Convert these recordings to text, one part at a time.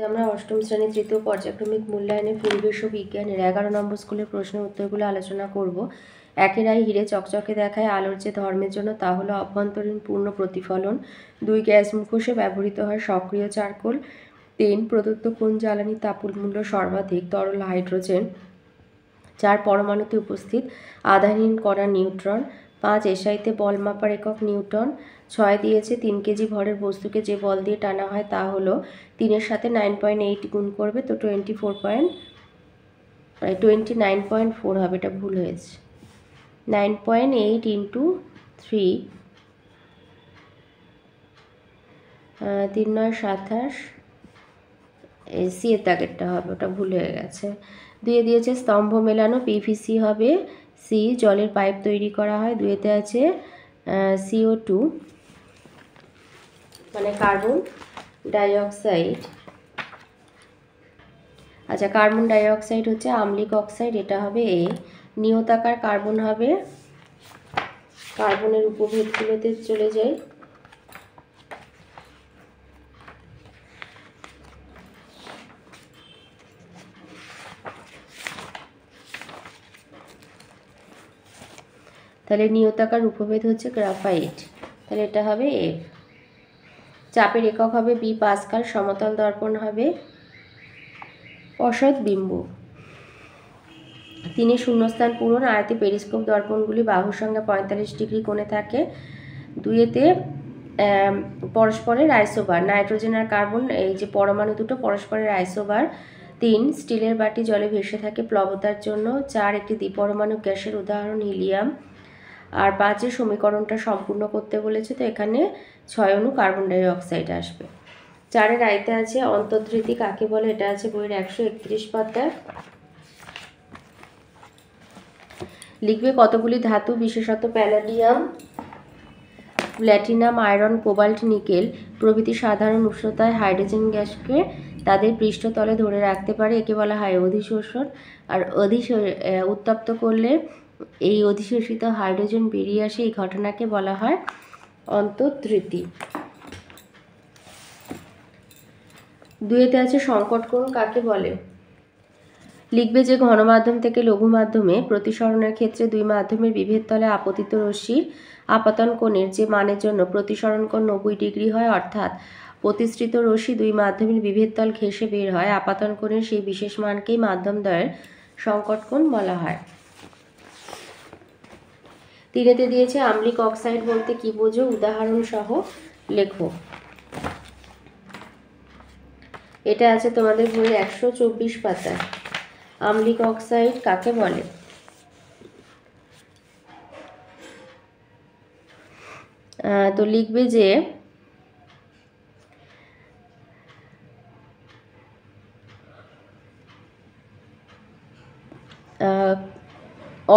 আমরা অষ্টম শ্রেণীর তৃতীয় পর্যায়ক্রমিক মূল্যায়নে পরিবেশ ও বিজ্ঞানের 11 নম্বর স্কুলের প্রশ্নের উত্তরগুলো আলোচনা করব। একের আই হিরে চকচকে দেখায় আলোর যে ধর্মের জন্য তা হলো অভ্যন্তরীণ পূর্ণ প্রতিফলন। 2 গ্যাস মুখোশে ব্যবহৃত হয় সক্রিয় চারকোল। 3 প্রদত্ত কোন জ্বালানির তাপমূল্য সর্বাধিক? তরল হাইড্রোজেন। 4 পরমাণুতে উপস্থিত আধানহীন কণা নিউট্রন। 5 এসআইতে বল মাপার একক নিউটন। 6 দিয়েছে 3 কেজি ভরের বস্তুকে যে বল দিয়ে টানা হয় তা হলো 3-এর সাথে 9.8 গুণ করবে তো 29.4 হবে, এটা ভুল হয়েছে। 9.8 ইন্টু 3 3 9 27 সি এর দাগেরটা হবে, ওটা ভুল হয়ে গেছে। দুয়ে দিয়েছে স্তম্ভ মেলানো পিভিসি হবে সি, জলের পাইপ তৈরি করা হয়। দুয়েতে আছে CO2 মানে কার্বন ডাইঅক্সাইড। আচ্ছা, কার্বন ডাইঅক্সাইড হচ্ছে আম্লিক অক্সাইড, এটা হবে এ। নিয়তাকার কার্বন হবে, কার্বনের উপভেদগুলোতে চলে যায়। তাহলে নিয়তাকার উপভেদ হচ্ছে গ্রাফাইট, তাহলে এটা হবে এফ। চাপের একক হবে বি পাস্কাল। সমতল দর্পণ হবে অসৎ বিম্ব। 3 শূন্যস্থান পূরণ। আয়তে পেরিস্কোপ দর্পণগুলি বাহুর সঙ্গে 45 ডিগ্রি কোণে থাকে। 2-এতে পরস্পরের আইসোবার, নাইট্রোজেন আর কার্বন এই যে পরমাণু দুটো পরস্পরের আইসোবার। 3 স্টিলের বাটি জলে ভেসে থাকে প্লবতার জন্য। 4 একটি দ্বিপরমাণু গ্যাসের উদাহরণ হিলিয়াম। আর 5 সমীকরণটা সম্পূর্ণ করতে বলেছে, তো এখানে 6 অণু কার্বন ডাইঅক্সাইড আসবে। 4-এর আয়তে আছে অন্তর্ধৃতি কাকে বলে, এটা আছে বইয়ের 131 পাতায়। লিখবে কতগুলি ধাতু বিশেষত palladium, platinum, iron, cobalt, nickel প্রভৃতি সাধারণ উষ্ণতায় হাইড্রোজেন গ্যাসকে তাদের পৃষ্ঠতলে ধরে রাখতে পারে, একে বলা হয় অধিশোষণ। আর উত্তপ্ত করলে এই অধিশোষিত হাইড্রোজেন বেরিয়ে আসে, এই ঘটনাকে বলা হয় অন্তর্ধৃতি। 2-এতে আছে সংকট কোণ কাকে বলে। লিখবে যে ঘনমাধ্যম থেকে লঘু মাধ্যমে প্রতিসরণের ক্ষেত্রে দুই মাধ্যমের বিভেদ তলে আপতিত রশ্মির আপাতন কোণের যে মানের জন্য প্রতিসরণ কোণ 90 ডিগ্রি হয়, অর্থাৎ প্রতিসৃত রশ্মি দুই মাধ্যমের বিভেদ তল ঘেঁষে বের হয়, আপাতন কোণের সেই বিশেষ মানকেই মাধ্যমদ্বয়ের সংকট কোণ বলা হয়। 3-এতে দিয়েছে আম্লিক অক্সাইড বলতে কি বোঝো, উদাহরণ সহ লেখো। এটা আছে তোমাদের বইয়ের 124 পাতায়। আম্লিক অক্সাইড কাকে বলে। তো লিখবে যে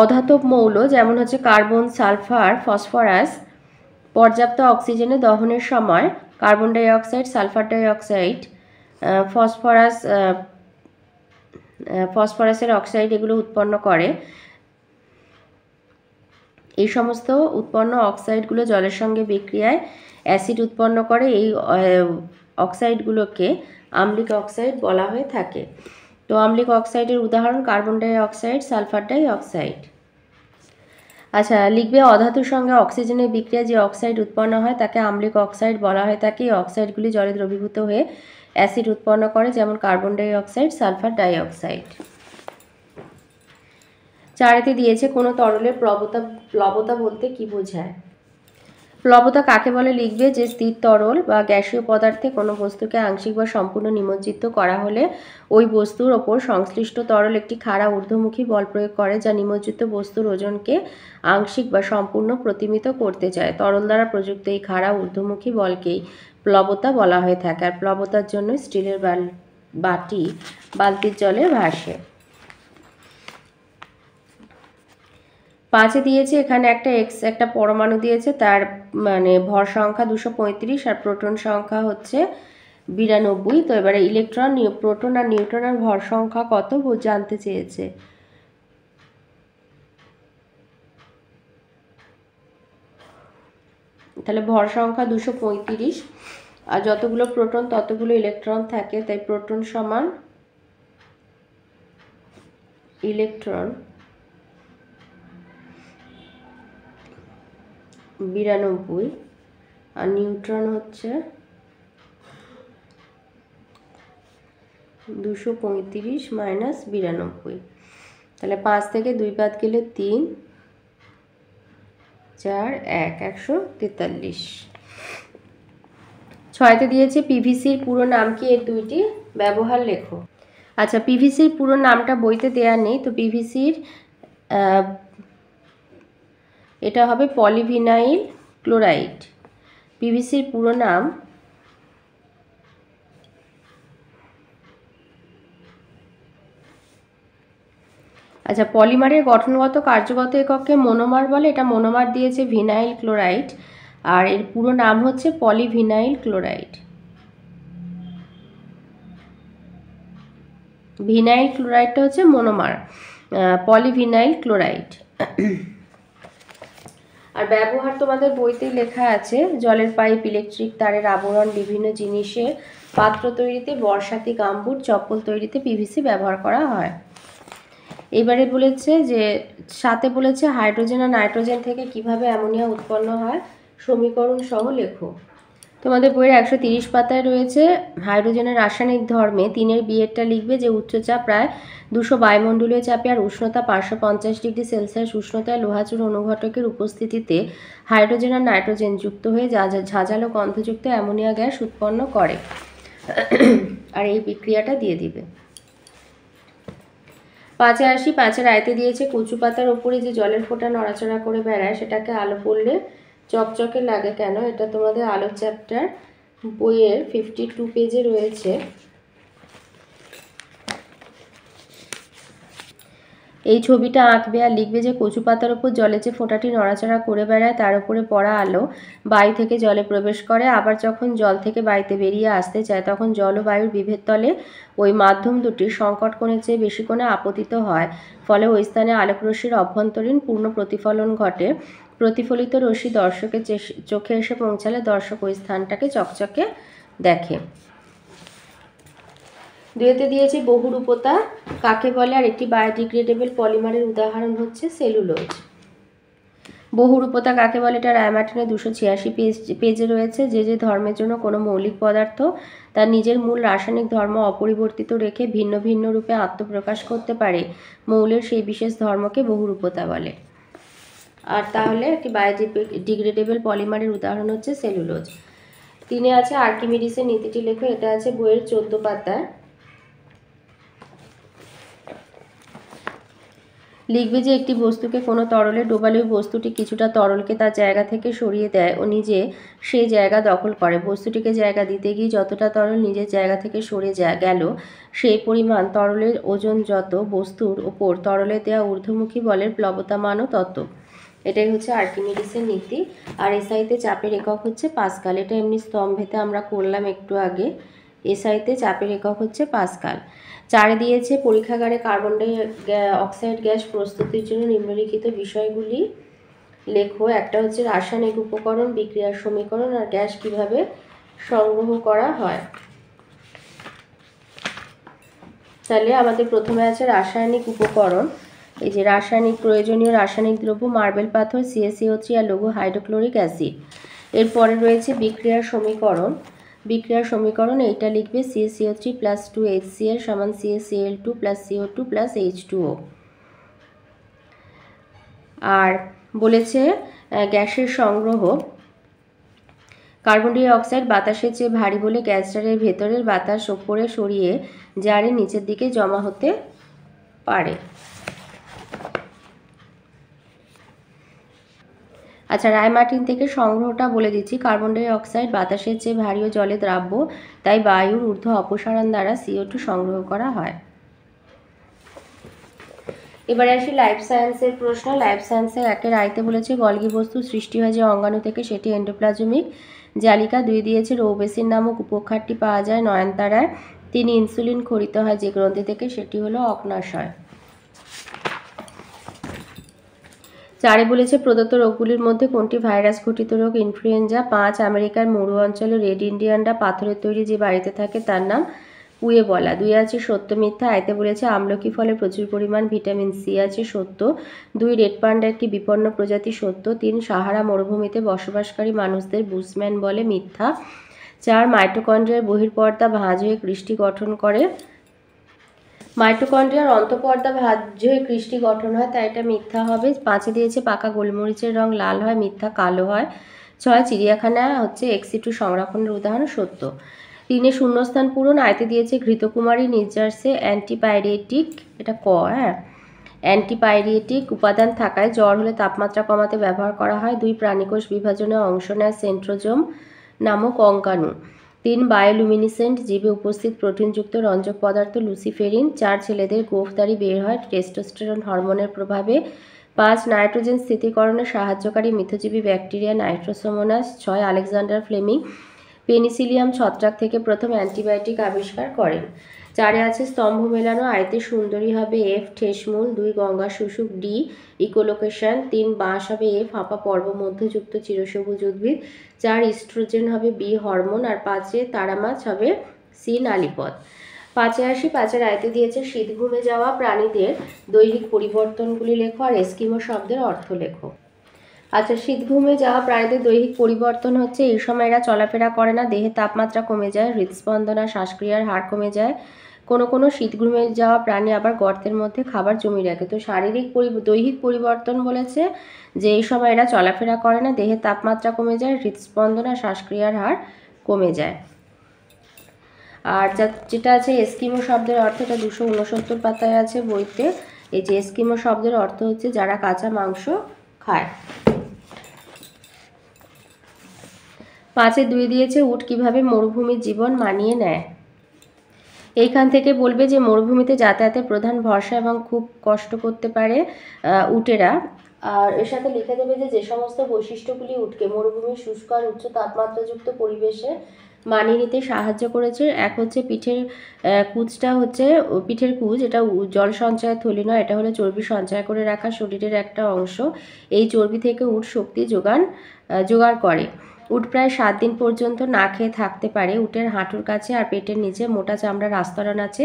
অধাতব মৌল যেমন হচ্ছে কার্বন, সালফার, ফসফরাস পর্যাপ্ত অক্সিজেনে দহনের সময় কার্বন ডাইঅক্সাইড, সালফার ডাইঅক্সাইড, ফসফরাসের অক্সাইড এগুলো উৎপন্ন করে। এই সমস্ত উৎপন্ন অক্সাইডগুলো জলের সঙ্গে বিক্রিয়ায় অ্যাসিড উৎপন্ন করে, এই অক্সাইডগুলোকে আম্লিক অক্সাইড বলা হয়ে থাকে। তো আম্লিক অক্সাইডের উদাহরণ কার্বন ডাইঅক্সাইড, সালফার ডাইঅক্সাইড। আচ্ছা, লিখবে অধাতুর সঙ্গে অক্সিজেনের বিক্রিয়া যে অক্সাইড উৎপন্ন হয় তাকে আম্লিক অক্সাইড বলা হয়ে থাকে। এই অক্সাইডগুলি জলে দ্রবীভূত হয়ে অ্যাসিড উৎপন্ন করে, যেমন কার্বন ডাইঅক্সাইড, সালফার ডাইঅক্সাইড। 4-এতে দিয়েছে কোনো তরলের প্লবতা বলতে কি বোঝায়। প্লবতা কাকে বলে লিখবে যে স্থির তরল বা গ্যাসীয় পদার্থে কোনো বস্তুকে আংশিক বা সম্পূর্ণ নিমজ্জিত করা হলে ওই বস্তুর ওপর সংশ্লিষ্ট তরল একটি খাড়া ঊর্ধ্বমুখী বল প্রয়োগ করে, যা নিমজ্জিত বস্তুর ওজনকে আংশিক বা সম্পূর্ণ প্রতিমিত করতে চায়। তরল দ্বারা প্রযুক্ত এই খাড়া ঊর্ধ্বমুখী বলকেই প্লবতা বলা হয়ে থাকে। আর প্লবতার জন্য স্টিলের বালতির জলে ভাসে। 5-এ দিয়েছে এখানে একটা পরমাণু দিয়েছে, তার মানে ভর সংখ্যা 235 আর প্রোটন সংখ্যা হচ্ছে 92। তো এবারে ইলেকট্রন, প্রোটন আর নিউট্রনের ভর সংখ্যা কত জানতে চেয়েছে। তাহলে ভর সংখ্যা 235 আর যতগুলো প্রোটন ততগুলো ইলেকট্রন থাকে, তাই প্রোটন সমান ইলেকট্রন 92 আর নিউট্রন হচ্ছে 235 মাইনাস 92। তাহলে 5 থেকে 2 বাদ গেলে 3, 4, 1, 143। 6তে দিয়েছে পিভিসির পুরো নাম কি, এর দুইটি ব্যবহার লেখো। আচ্ছা, পিভিসির পুরো নামটা বইতে দেয়া নেই, তো পিভিসির এটা হবে পলিভিনাইল ক্লোরাইড। পিভিসির পুরো নাম আচ্ছা, পলিমারের গঠনগত কার্যগত এককে মনোমার বলে, এটা মনোমার দিয়েছে ভিনাইল ক্লোরাইড, আর এর পুরো নাম হচ্ছে পলিভিনাইল ক্লোরাইড। ভিনাইল ক্লোরাইডটা হচ্ছে মনোমার, পলিভিনাইল ক্লোরাইড। আর ব্যবহার তোমাদের বইতেই লেখা আছে, জলের পাইপ, ইলেকট্রিক তারের আবরণ, বিভিন্ন জিনিসের পাত্র তৈরিতে, বর্ষাতি, গামবুট, চপ্পল তৈরিতে পিভিসি ব্যবহার করা হয়। এবারে বলেছে যে 7এ বলেছে হাইড্রোজেন আর নাইট্রোজেন থেকে কিভাবে অ্যামোনিয়া উৎপন্ন হয়, সমীকরণ সহ লেখো। তোমাদের বইয়ের 130 পাতায় রয়েছে হাইড্রোজেনের রাসায়নিক ধর্মে 3-এর বিয়েরটা লিখবে যে উচ্চচাপ প্রায় 200 বায়ুমণ্ডলীয় চাপে আর উষ্ণতা 550 ডিগ্রি সেলসিয়াস উষ্ণতায় লোহাচুর অনুঘটকের উপস্থিতিতে হাইড্রোজেন আর নাইট্রোজেন যুক্ত হয়ে ঝাঁঝালো গন্ধযুক্ত অ্যামোনিয়া গ্যাস উৎপন্ন করে। আর এই বিক্রিয়াটা দিয়ে দিবে। 5-এ আসি। 5-এর আয়তে দিয়েছে কচু পাতার ওপরে যে জলের ফোঁটা নড়াচড়া করে বেড়ায় সেটাকে আলো পড়লে চকচকে লাগে কেন, এটা তোমাদের আলো চ্যাপ্টার বইয়ের 52 পেজে রয়েছে। এই ছবিটা আঁকবে আর লিখবে যে কচু পাতার উপর জলে যে ফোঁটাটি নড়াচড়া করে বেড়ায় তার উপরে পড়া আলো বায়ু থেকে জলে প্রবেশ করে, আবার যখন জল থেকে বায়ুতে বেরিয়ে আসতে চায় তখন জল ও বায়ুর বিভেদ তলে ওই মাধ্যম দুটির সংকট কোণের চেয়ে বেশি কোণে আপতিত হয়, ফলে ওই স্থানে আলোকরশ্মির অভ্যন্তরীণ পূর্ণ প্রতিফলন ঘটে। প্রতিফলিত রশ্মি দর্শকের চোখে এসে পৌঁছালে দর্শক ওই স্থানটাকে চকচকে দেখে। 2-তে দিয়েছে বহুরূপতা কাকে বলে, আর একটি বায়োডিগ্রেডেবল পলিমারের উদাহরণ হচ্ছে সেলুলোজ। বহুরূপতা কাকে বলে, এটা রায়মার্টিনের 286 পেজে রয়েছে। যে ধর্মের জন্য কোনো মৌলিক পদার্থ তার নিজের মূল রাসায়নিক ধর্ম অপরিবর্তিত রেখে ভিন্ন ভিন্ন রূপে আত্মপ্রকাশ করতে পারে, মৌলের সেই বিশেষ ধর্মকে বহুরূপতা বলে। আর তাহলে একটি বায়োডিগ্রেডেবল পলিমারের উদাহরণ হচ্ছে সেলুলোজ। 3-এ আছে আর্কিমিডিসের নীতিটি লেখো, এটা আছে বইয়ের 14 পাতায়। লিখবে যে একটি বস্তুকে কোনো তরলে ডোবালে ওই বস্তুটি কিছুটা তরলকে তার জায়গা থেকে সরিয়ে দেয় ও নিজে সেই জায়গা দখল করে। বস্তুটিকে জায়গা দিতে গিয়ে যতটা তরল নিজের জায়গা থেকে সরে গেল সেই পরিমাণ তরলের ওজন যত, বস্তুর ওপর তরলের দেওয়া ঊর্ধ্বমুখী বলের প্লবতামানও তত। এটাই হচ্ছে আর্কিমিডিসের নীতি। আর এসআইতে চাপের একক হচ্ছে পাস্কাল। এটা এমনি স্তম্ভেতে আমরা করলাম একটু আগে। এসআইতে চাপের একক হচ্ছে পাস্কাল। 4-এ দিয়েছে পরীক্ষাগারে কার্বন ডাই অক্সাইড গ্যাস প্রস্তুতির জন্য নিম্নলিখিত বিষয়গুলি লেখো। একটা হচ্ছে রাসায়নিক উপকরণ, বিক্রিয়ার সমীকরণ আর গ্যাস কিভাবে সংগ্রহ করা হয়। তাহলে আমাদের প্রথমে আছে রাসায়নিক উপকরণ। এই যে রাসায়নিক প্রয়োজনীয় রাসায়নিক দ্রব্য মার্বেল পাথর, CaCO3 আর লঘু হাইড্রোক্লোরিক অ্যাসিড। এরপরে রয়েছে বিক্রিয়ার সমীকরণ। বিক্রিয়ার সমীকরণ এইটা লিখবে CaCO3 + 2HCl সমান CaCl2 + CO2 + H2O। আর বলেছে গ্যাসের সংগ্রহ, কার্বন ডাই অক্সাইড বাতাসের চেয়ে ভারী বলে গ্যাস জারের ভেতরের বাতাস ওপরে সরিয়ে জারের নিচের দিকে জমা হতে পারে। আচ্ছা, রায়মার্টিন থেকে সংগ্রহটা বলে দিচ্ছি। কার্বন ডাই অক্সাইড বাতাসের চেয়ে ভারী ও জলে দ্রাব্য, তাই বায়ুর ঊর্ধ্ব অপসারণ দ্বারা CO2 সংগ্রহ করা হয়। এবারে আসি লাইফ সায়েন্সের প্রশ্ন। লাইফ সায়েন্সের 1-এর আয়তে বলেছে গলগি বস্তু সৃষ্টি হয় যে অঙ্গাণু থেকে সেটি এন্ডোপ্লাজমিক জালিকা। 2 দিয়েছে রৌবেসিন নামক উপক্ষারটি পাওয়া যায় নয়নতারায়। 3 ইনসুলিন খরিত হয় যে গ্রন্থি থেকে সেটি হলো অগ্নাশয়। 4 বলেছে প্রদত্ত রোগগুলির মধ্যে কোনটি ভাইরাস ঘটিত রোগ? ইনফ্লুয়েঞ্জা। 5 আমেরিকার মরু অঞ্চলে রেড ইন্ডিয়ানরা পাথরের তৈরি যে বাড়িতে থাকে তার নাম পুয়েবলা। 2 আছে সত্য মিথ্যা। এতে বলেছে আমলকি ফলে প্রচুর পরিমাণ ভিটামিন সি আছে, সত্য। 2 রেড পান্ডা একটি বিপন্ন প্রজাতি, সত্য। 3 সাহারা মরুভূমিতে বসবাসকারী মানুষদের বুশম্যান বলে, মিথ্যা। 4 মাইটোকন্ড্রিয়ার বহির্পর্দা ভাঁজ হয়ে কৃষ্টি গঠন করে। মাইটোকন্ড্রিয়ার অন্তঃপর্দা ভাঁজ হয়ে কৃষ্টি গঠন হয়, তাই এটা মিথ্যা হবে। 5 দিয়েছে পাকা গোলমরিচের রং লাল হয়, মিথ্যা, কালো হয়। 6 চিড়িয়াখানা হচ্ছে এক্সিটু সংরক্ষণের উদাহরণ, সত্য। 3 শূন্যস্থান পূরণ। আয়তে দিয়েছে ঘৃতকুমারী নির্যাসে অ্যান্টিপাইরেটিক, এটা ক। হ্যাঁ, অ্যান্টিপাইরেটিক উপাদান থাকায় জ্বর হলে তাপমাত্রা কমাতে ব্যবহার করা হয়। 2 প্রাণীকোষ বিভাজনে অংশ নেয় সেন্ট্রোজোম নামক অঙ্গাণু। 3 বায়োলুমিনিসেন্ট জীবে উপস্থিত প্রোটিনযুক্ত রঞ্জক পদার্থ লুসিফেরিন। 4 ছেলেদের গোঁফদাড়ি বের হয় টেস্টোস্টেরন হরমোনের প্রভাবে। 5 নাইট্রোজেন স্থিতিকরণে সাহায্যকারী মিথজীবী bacteria Nitrosomonas. 6 Alexander Fleming Penicillium ছত্রাক থেকে প্রথম অ্যান্টিবায়োটিক আবিষ্কার করেন। 4 আছে স্তম্ভ মেলানো। আয়তে সুন্দরী হবে এফ, ঠেসমূল। 2 গঙ্গা শুশুক, ডি ইকোলোকেশন। 3 বাঁশ হবে এ, ফাঁপা পর্ব মধ্যযুক্ত চিরসবুজ উদ্ভিদ। 4 ইস্ট্রোজেন হবে বি, হরমোন। আর 5 তারা মাছ হবে সি, নালীপথ। 5 আসি। 5 আয়তে দিয়েছে শীত ঘুমে যাওয়া প্রাণীদের দৈহিক পরিবর্তনগুলি লেখো আর এস্কিমো শব্দের অর্থ লেখো। আচ্ছা, শীত ঘুমে যাওয়া প্রাণীদের দৈহিক পরিবর্তন হচ্ছে এই সময় এরা চলাফেরা করে না, দেহের তাপমাত্রা কমে যায়, হৃদস্পন্দন আর শ্বাসক্রিয়ার হার কমে যায়। কোনো শীত ঘুমে যাওয়া প্রাণী আবার গর্তের মধ্যে খাবার জমিয়ে রাখে। তো শারীরিক দৈহিক পরিবর্তন বলেছে যে এই সময় এরা চলাফেরা করে না, দেহের তাপমাত্রা কমে যায়, হৃদস্পন্দন আর শ্বাসক্রিয়ার হার কমে যায়। আর যেটা আছে এস্কিমো শব্দের অর্থ, এটা 269 পাতায় আছে বইতে। এই যে এস্কিমো শব্দের অর্থ হচ্ছে যারা কাঁচা মাংস খায়। 5 2 দিয়েছে উট কিভাবে মরুভূমির জীবন মানিয়ে নেয়। এইখান থেকে বলবে যে মরুভূমিতে যাতায়াতের প্রধান ভরসা এবং খুব কষ্ট করতে পারে উটেরা। আর এর সাথে লিখে দেবে যে সমস্ত বৈশিষ্ট্যগুলি উটকে মরুভূমির শুষ্ক আর উচ্চ তাপমাত্রাযুক্ত পরিবেশে মানিয়ে নিতে সাহায্য করেছে। এক হচ্ছে পিঠের কুঁজটা হচ্ছে পিঠের কুঁজ, এটা জল সঞ্চয়ের থলি নয়, এটা হলো চর্বি সঞ্চয় করে রাখা শরীরের একটা অংশ। এই চর্বি থেকে উট শক্তি জোগাড় করে। উট প্রায় 7 দিন পর্যন্ত না খেয়ে থাকতে পারে। উটের হাঁটুর কাছে আর পেটের নিচে মোটা চামড়ার আস্তরণ আছে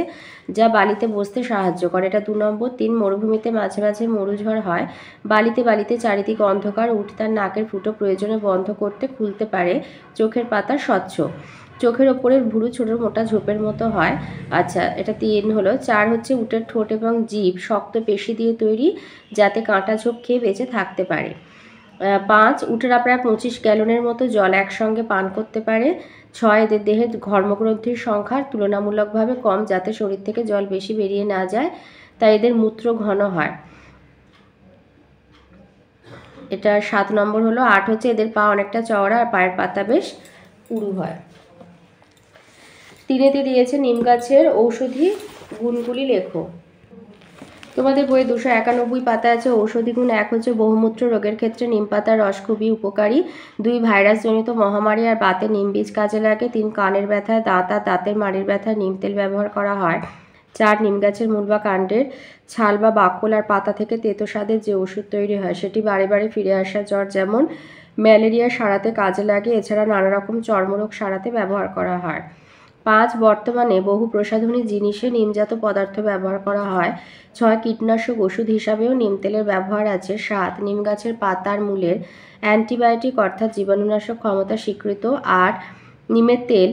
যা বালিতে বসতে সাহায্য করে, এটা 2 নম্বর। 3 মরুভূমিতে মাঝে মাঝে মরুঝড় হয়, বালিতে চারিদিকে অন্ধকার, উট তার নাকের ফুটো প্রয়োজনে বন্ধ করতে খুলতে পারে। চোখের পাতা স্বচ্ছ, চোখের ওপরের ভুরু ছোটো মোটা ঝোপের মতো হয়। আচ্ছা, এটা 3 হলো। 4 হচ্ছে উটের ঠোঁট এবং জিভ শক্ত পেশি দিয়ে তৈরি যাতে কাঁটা ঝোপ খেয়ে বেঁচে থাকতে পারে। 5 উটেরা প্রায় 25 গ্যালনের মতো জল একসঙ্গে পান করতে পারে। 6 এদের দেহের ঘর্মগ্রন্থির সংখ্যা তুলনামূলকভাবে কম যাতে শরীর থেকে জল বেশি বেরিয়ে না যায়, তাই এদের মূত্র ঘন হয়। এটা 7 নম্বর হলো। 8 হচ্ছে এদের পা অনেকটা চওড়া আর পায়ের পাতা বেশ পুরু হয়। 3 দিয়েছে নিম গাছের ঔষধি গুণগুলি লেখো। তোমাদের বইয়ে 291 পাতা আছে। ঔষধি গুণ 1 হচ্ছে বহুমূত্র রোগের ক্ষেত্রে নিম পাতার রস খুবই উপকারী। 2 ভাইরাসজনিত মহামারী আর বাতে নিম বীজ কাজে লাগে। 3 কানের ব্যথায়, দাঁত আর দাঁতের মাড়ির ব্যথায় নিম তেল ব্যবহার করা হয়। 4 নিম গাছের মূল বা কাণ্ডের ছাল বা বাকল আর পাতা থেকে তেতো স্বাদের যে ওষুধ তৈরি হয় সেটি বারে বারে ফিরে আসা জ্বর যেমন ম্যালেরিয়া সারাতে কাজে লাগে। এছাড়া নানা রকম চর্মরোগ সারাতে ব্যবহার করা হয়। 5 বর্তমানে বহু প্রসাধনী জিনিসে নিমজাত পদার্থ ব্যবহার করা হয়। 6 কীটনাশক ওষুধ হিসাবেও নিম তেলের ব্যবহার আছে। 7 নিম গাছের পাতার মূলের অ্যান্টিবায়োটিক অর্থাৎ জীবাণুনাশক ক্ষমতা স্বীকৃত। 8 নিমের তেল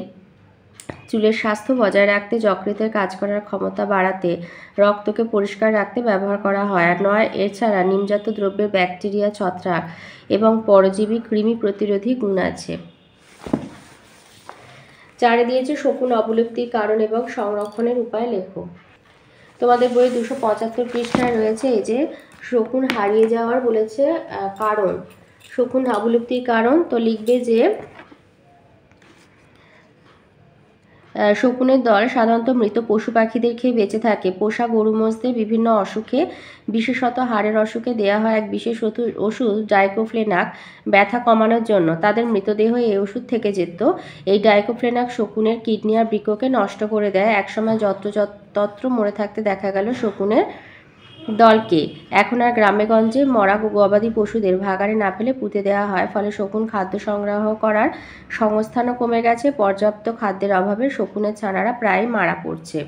চুলের স্বাস্থ্য বজায় রাখতে, যকৃতের কাজ করার ক্ষমতা বাড়াতে, রক্তকে পরিষ্কার রাখতে ব্যবহার করা হয়। আর 9 এছাড়া নিমজাত দ্রব্যের ব্যাকটেরিয়া, ছত্রাক এবং পরজীবী কৃমি প্রতিরোধী গুণ আছে। 4 দিয়েছে শকুন অবলুপ্তির কারণ এবং সংরক্ষণের উপায় লেখো। তোমাদের বইয়ে 275 পৃষ্ঠায় রয়েছে এই যে শকুন হারিয়ে যাওয়ার বলেছে কারণ, শকুন অবলুপ্তির কারণ। তো লিখবে যে শকুনের দল সাধারণত মৃত পশু পাখিদের খেয়ে বেঁচে থাকে। পোষা গরু মোষদের বিভিন্ন অসুখে, বিশেষত হাড়ের অসুখে দেওয়া হয় এক বিশেষ ওষুধ ডাইক্লোফেনাক ব্যথা কমানোর জন্য। তাদের মৃতদেহ এই ওষুধ থেকে যেত। এই ডাইক্লোফেনাক শকুনের কিডনি আর বৃক্ককে নষ্ট করে দেয়। একসময় যত্রতত্র মরে থাকতে দেখা গেল শকুনের দলকে এখন আর গ্রামেগঞ্জে মরা গবাদি পশুদের ভাগাড়ে না ফেলে পুঁতে দেওয়া হয়, ফলে শকুন খাদ্য সংগ্রহ করার সংস্থানও কমে গেছে। পর্যাপ্ত খাদ্যের অভাবে শকুনের ছানারা প্রায় মারা পড়ছে।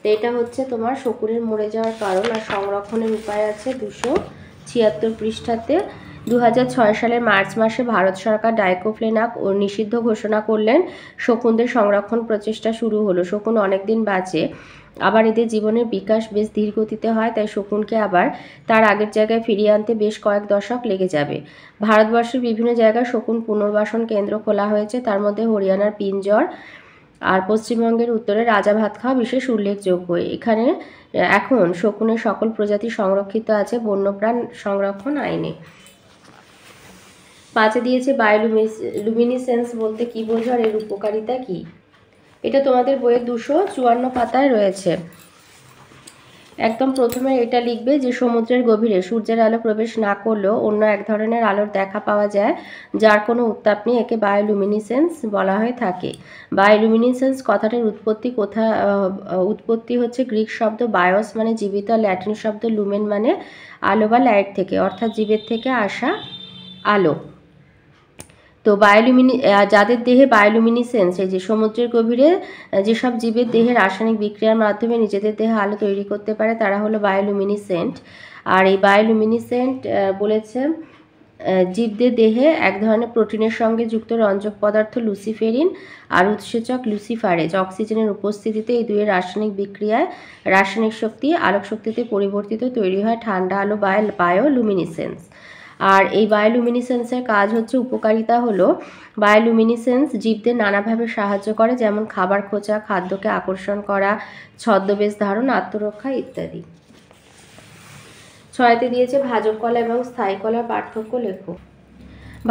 তো এটা হচ্ছে তোমার শকুনের মরে যাওয়ার কারণ আর সংরক্ষণের উপায় আছে 276 পৃষ্ঠাতে। 2006 সালের মার্চ মাসে ভারত সরকার ডাইক্লোফেনাক ও নিষিদ্ধ ঘোষণা করলেন। শকুনদের সংরক্ষণ প্রচেষ্টা শুরু হলো। শকুন অনেকদিন বাঁচে, আবার এদের জীবনের বিকাশ বেশ ধীর গতিতে হয়, তাই শকুনকে আবার তার আগের জায়গায় ফিরিয়ে আনতে বেশ কয়েক দশক লেগে যাবে। ভারতবর্ষের বিভিন্ন জায়গায় শকুন পুনর্বাসন কেন্দ্র খোলা হয়েছে, তার মধ্যে হরিয়ানার পিঞ্জর আর পশ্চিমবঙ্গের উত্তরে রাজাভাতখাওয়া বিশেষ উল্লেখযোগ্য। এখানে এখন শকুনের সকল প্রজাতি সংরক্ষিত আছে বন্যপ্রাণ সংরক্ষণ আইনে। 5 দিয়েছে বায়োলুমিনেসেন্স বলতে কি বোঝো আর এর উপকারিতা কি। এটা তোমাদের বইয়ের 254 পাতায় রয়েছে। একদম প্রথমে এটা লিখবে যে সমুদ্রের গভীরে সূর্যের আলো প্রবেশ না করলেও অন্য এক ধরনের আলোর দেখা পাওয়া যায়, যার কোনো উত্তাপ নেই। একে বায়োলুমিনেসেন্স বলা হয়ে থাকে। বায়োলুমিনেসেন্স কথাটির উৎপত্তি হচ্ছে গ্রিক শব্দ বায়োস মানে জীবিত, ল্যাটিন শব্দ লুমেন মানে আলো বা লাইট থেকে, অর্থাৎ জীবের থেকে আসা আলো। তো যাদের দেহে বায়োলুমিনেসেন্স, এই যে সমুদ্রের গভীরে যেসব জীবের দেহে রাসায়নিক বিক্রিয়ার মাধ্যমে নিজেদের দেহে আলো তৈরি করতে পারে তারা হলো বায়োলুমিনেসেন্ট। আর এই বায়োলুমিনেসেন্ট বলেছে জীবদের দেহে এক ধরনের প্রোটিনের সঙ্গে যুক্ত রঞ্জক পদার্থ লুসিফেরিন আর উৎসেচক লুসিফারেজ অক্সিজেনের উপস্থিতিতে এই দুইয়ের রাসায়নিক বিক্রিয়ায় রাসায়নিক শক্তি আলোক শক্তিতে পরিবর্তিত তৈরি হয় ঠান্ডা আলো বা বায়োলুমিনেসেন্স। আর এই বায়োলুমিনেসেন্সের কাজ হচ্ছে, উপকারিতা হলো বায়োলুমিনেসেন্স জীবদের নানাভাবে সাহায্য করে, যেমন খাবার খোঁজা, খাদ্যকে আকর্ষণ করা, ছদ্মবেশ ধারণ, আত্মরক্ষা ইত্যাদি। 6 দিয়েছে ভাজক কলা এবং স্থায়ী কলার পার্থক্য লেখো।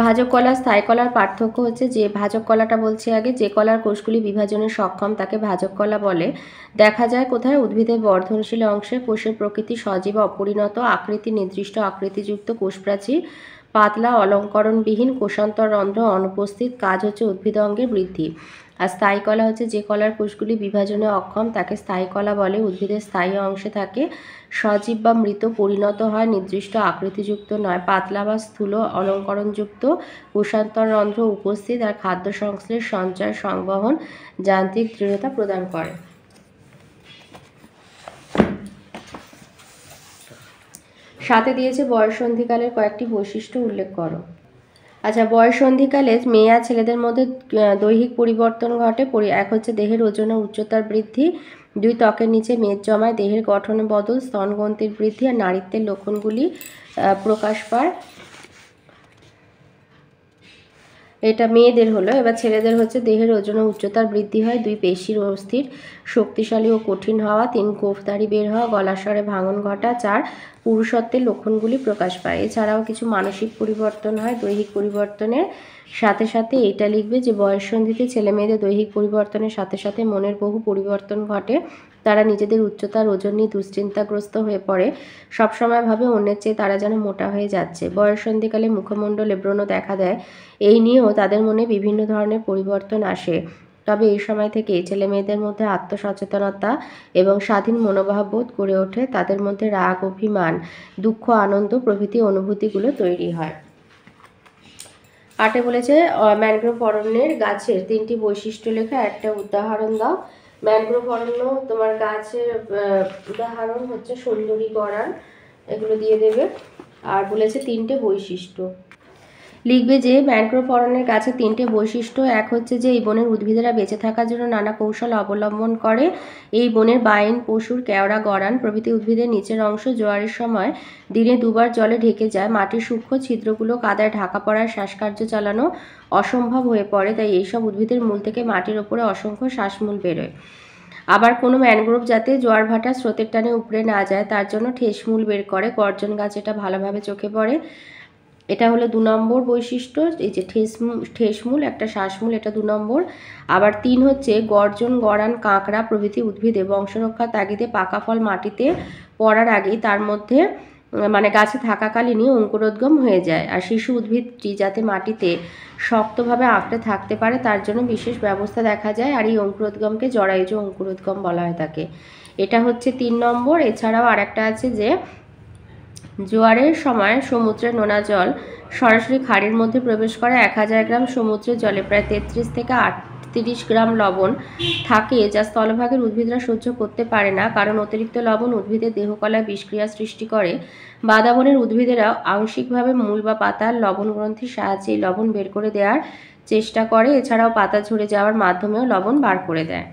ভাজক কলা স্থায়ী কলার পার্থক্য হচ্ছে যে ভাজক কলাটা বলছি আগে, যে কলার কোষগুলি বিভাজনে সক্ষম তাকে ভাজক কলা বলে। দেখা যায় কোথায়? উদ্ভিদের বর্ধনশীল অংশে কোষের প্রকৃতি সজীব অপরিণত আকৃতি, নির্দিষ্ট আকৃতিযুক্ত কোষপ্রাচীর, পাতলা অলঙ্করণবিহীন কোষান্তর রন্ধ্র অনুপস্থিত। কাজ হচ্ছে উদ্ভিদ অঙ্গের বৃদ্ধি। আর স্থায়ী কলা হচ্ছে যে কলার কোষগুলি বিভাজনে অক্ষম তাকে স্থায়ী কলা বলে। উদ্ভিদের স্থায়ী অংশে থাকে, সজীব বা মৃত পরিণত হয়, নির্দিষ্ট আকৃতিযুক্ত নয়, পাতলা বা স্থূল অলঙ্করণযুক্ত, কোষান্তর রন্ধ্র উপস্থিত আর খাদ্য সংশ্লেষ, সঞ্চয়, সংবহন, যান্ত্রিক দৃঢ়তা প্রদান করে। 7 দিয়েছে বয়ঃসন্ধিকালের কয়েকটি বৈশিষ্ট্য উল্লেখ করো। আচ্ছা, বয়ঃসন্ধিকালে মেয়ে আর ছেলেদের মধ্যে দৈহিক পরিবর্তন ঘটে। এক হচ্ছে দেহের ওজন ও উচ্চতার বৃদ্ধি, 2 ত্বকের নিচে মেদ জমায়, দেহের গঠনে বদল, স্তনগ্রন্থির বৃদ্ধি আর নারীত্বের লক্ষণগুলি প্রকাশ পায়। এটা মেয়েদের হলো। এবার ছেলেদের হচ্ছে দেহের ওজন ও উচ্চতার বৃদ্ধি হয়, 2 পেশির অস্থির, শক্তিশালী ও কঠিন হওয়া, 3 গোঁফদাড়ি বের হওয়া, গলাস্বরে ভাঙন ঘটা, 4 পুরুষত্বের লক্ষণগুলি প্রকাশ পায়। এছাড়াও কিছু মানসিক পরিবর্তন হয় দৈহিক পরিবর্তনের সাথে সাথে। এইটা লিখবে যে বয়ঃসন্ধিতে ছেলে মেয়েদের দৈহিক পরিবর্তনের সাথে সাথে মনের বহু পরিবর্তন ঘটে। তারা নিজেদের উচ্চতার ওজন নিয়ে দুশ্চিন্তাগ্রস্ত হয়ে পড়ে, সবসময় ভাবে অন্যের চেয়ে তারা যেন মোটা হয়ে যাচ্ছে। বয়ঃসন্ধিকালে মুখমণ্ডলে ব্রণ দেখা দেয়, এই নিয়েও তাদের মনে বিভিন্ন ধরনের পরিবর্তন আসে। তবে এই সময় থেকে ছেলে মেয়েদের মধ্যে আত্মসচেতনতা এবং স্বাধীন মনোভাব বোধ গড়ে ওঠে, তাদের মধ্যে রাগ, অভিমান, দুঃখ, আনন্দ প্রভৃতি অনুভূতিগুলো তৈরি হয়। 8 বলেছে ম্যানগ্রোভ অরণ্যের গাছের 3টি বৈশিষ্ট্য লেখা, একটা উদাহরণ দাও। ম্যানগ্রোভ অরণ্য তোমার গাছের উদাহরণ হচ্ছে সুন্দরী গড়ান, এগুলো দিয়ে দেবে। আর বলেছে 3টে বৈশিষ্ট্য লিখবে যে ম্যানগ্রোভ অরণ্যের গাছের 3টে বৈশিষ্ট্য। এক হচ্ছে যে এই বনের উদ্ভিদেরা বেঁচে থাকার জন্য নানা কৌশল অবলম্বন করে। এই বনের বাইন, পশুর, কেওড়া, গড়ান প্রভৃতি উদ্ভিদের নিচের অংশ জোয়ারের সময় দিনে 2 বার জলে ঢেকে যায়। মাটির সূক্ষ্ম ছিদ্রগুলো কাদায় ঢাকা পড়ায় শ্বাসকার্য চালানো অসম্ভব হয়ে পড়ে, তাই এইসব উদ্ভিদের মূল থেকে মাটির ওপরে অসংখ্য শ্বাসমূল বেরোয়। আবার কোনো ম্যানগ্রোভ যাতে জোয়ার ভাটা স্রোতের টানে উপড়ে না যায় তার জন্য ঠেসমূল বের করে। গর্জন গাছ এটা ভালোভাবে চোখে পড়ে। এটা হলো 2 নম্বর বৈশিষ্ট্য। এই যে ঠেসমূল একটা শ্বাসমূল, এটা 2 নম্বর। আবার 3 হচ্ছে গর্জন, গড়ান, কাঁকড়া প্রভৃতি উদ্ভিদে বংশরক্ষার তাগিদে পাকা ফল মাটিতে পড়ার আগেই তার মধ্যে মানে গাছে থাকাকালীনই অঙ্কুরোদ্গম হয়ে যায়। আর শিশু উদ্ভিদটি যাতে মাটিতে শক্তভাবে আঁকড়ে থাকতে পারে তার জন্য বিশেষ ব্যবস্থা দেখা যায়, আর এই অঙ্কুরোদ্গমকে জরায়ুজ অঙ্কুরোদ্গম বলা হয় থাকে। এটা হচ্ছে 3 নম্বর। এছাড়াও আরেকটা আছে যে জোয়ারের সময় সমুদ্রের নোনা জল সরাসরি খাড়ির মধ্যে প্রবেশ করে। 1000 গ্রাম সমুদ্রের জলে প্রায় 33 থেকে 38 গ্রাম লবণ থাকে, যা স্থলভাগের উদ্ভিদরা সহ্য করতে পারে না, কারণ অতিরিক্ত লবণ উদ্ভিদের দেহকলায় বিষক্রিয়া সৃষ্টি করে। বাদাবনের উদ্ভিদেরা আংশিকভাবে মূল বা পাতার লবণ গ্রন্থির সাহায্যে এই লবণ বের করে দেওয়ার চেষ্টা করে। এছাড়াও পাতা ঝরে যাওয়ার মাধ্যমেও লবণ বার করে দেয়।